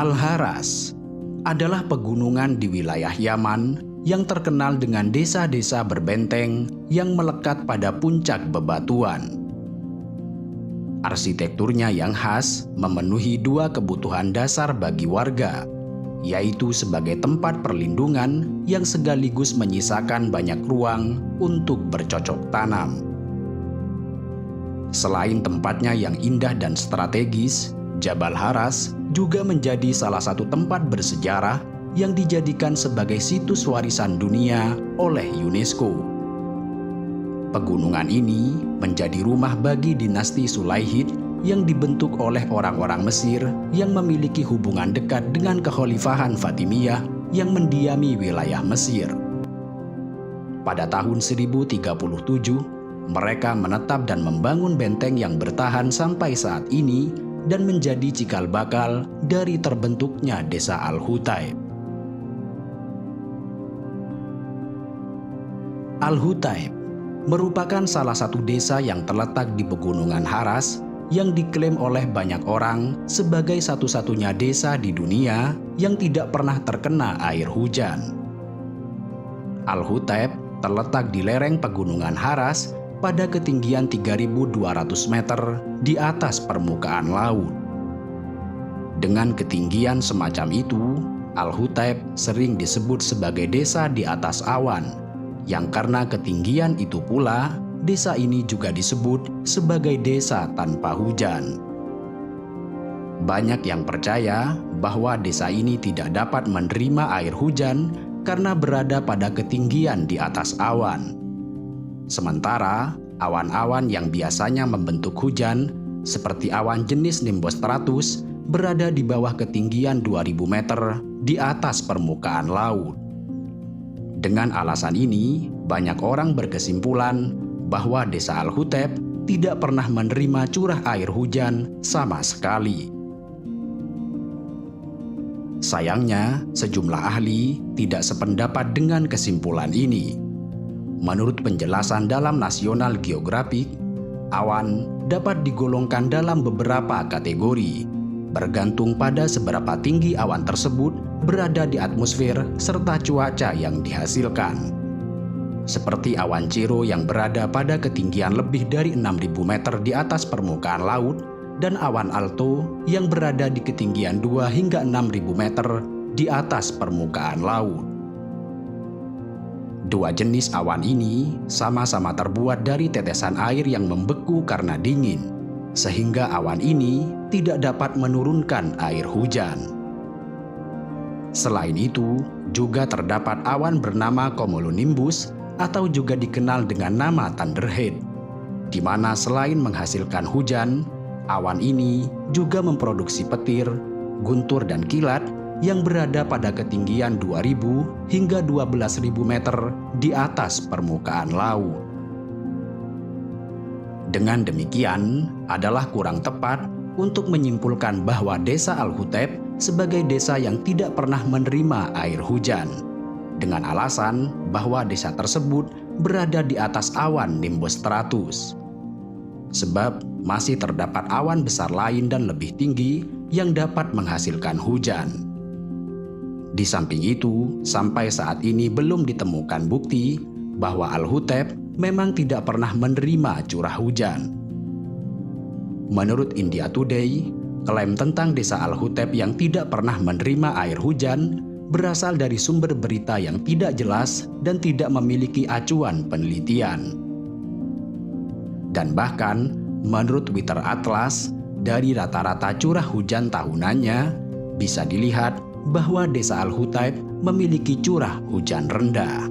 Al-Haras adalah pegunungan di wilayah Yaman yang terkenal dengan desa-desa berbenteng yang melekat pada puncak bebatuan. Arsitekturnya yang khas memenuhi dua kebutuhan dasar bagi warga, yaitu sebagai tempat perlindungan yang sekaligus menyisakan banyak ruang untuk bercocok tanam. Selain tempatnya yang indah dan strategis, Jabal Haras juga menjadi salah satu tempat bersejarah yang dijadikan sebagai situs warisan dunia oleh UNESCO. Pegunungan ini menjadi rumah bagi dinasti Sulaihid yang dibentuk oleh orang-orang Mesir yang memiliki hubungan dekat dengan Kekhalifahan Fatimiyah yang mendiami wilayah Mesir. Pada tahun 1037, mereka menetap dan membangun benteng yang bertahan sampai saat ini dan menjadi cikal bakal dari terbentuknya desa Al-Hutaib. Al-Hutaib merupakan salah satu desa yang terletak di Pegunungan Haras yang diklaim oleh banyak orang sebagai satu-satunya desa di dunia yang tidak pernah terkena air hujan. Al-Hutaib terletak di lereng Pegunungan Haras pada ketinggian 3.200 meter di atas permukaan laut. Dengan ketinggian semacam itu, Al-Hutaib sering disebut sebagai desa di atas awan, yang karena ketinggian itu pula, desa ini juga disebut sebagai desa tanpa hujan. Banyak yang percaya bahwa desa ini tidak dapat menerima air hujan karena berada pada ketinggian di atas awan. Sementara, awan-awan yang biasanya membentuk hujan, seperti awan jenis nimbus stratus, berada di bawah ketinggian 2.000 meter di atas permukaan laut. Dengan alasan ini, banyak orang berkesimpulan bahwa desa Al-Hutaib tidak pernah menerima curah air hujan sama sekali. Sayangnya, sejumlah ahli tidak sependapat dengan kesimpulan ini. Menurut penjelasan dalam National Geographic, awan dapat digolongkan dalam beberapa kategori, bergantung pada seberapa tinggi awan tersebut berada di atmosfer serta cuaca yang dihasilkan. Seperti awan cirro yang berada pada ketinggian lebih dari 6.000 meter di atas permukaan laut dan awan alto yang berada di ketinggian 2 hingga 6.000 meter di atas permukaan laut. Dua jenis awan ini sama-sama terbuat dari tetesan air yang membeku karena dingin, sehingga awan ini tidak dapat menurunkan air hujan. Selain itu, juga terdapat awan bernama cumulonimbus atau juga dikenal dengan nama thunderhead, di mana selain menghasilkan hujan, awan ini juga memproduksi petir, guntur dan kilat yang berada pada ketinggian 2.000 hingga 12.000 meter di atas permukaan laut. Dengan demikian, adalah kurang tepat untuk menyimpulkan bahwa desa Al-Hutaib sebagai desa yang tidak pernah menerima air hujan, dengan alasan bahwa desa tersebut berada di atas awan nimbus stratus. Sebab masih terdapat awan besar lain dan lebih tinggi yang dapat menghasilkan hujan. Di samping itu, sampai saat ini belum ditemukan bukti bahwa Al-Hutaib memang tidak pernah menerima curah hujan. Menurut India Today, klaim tentang desa Al-Hutaib yang tidak pernah menerima air hujan berasal dari sumber berita yang tidak jelas dan tidak memiliki acuan penelitian. Dan bahkan, menurut Weather Atlas, dari rata-rata curah hujan tahunannya, bisa dilihat bahwa desa Al-Hutaib memiliki curah hujan rendah.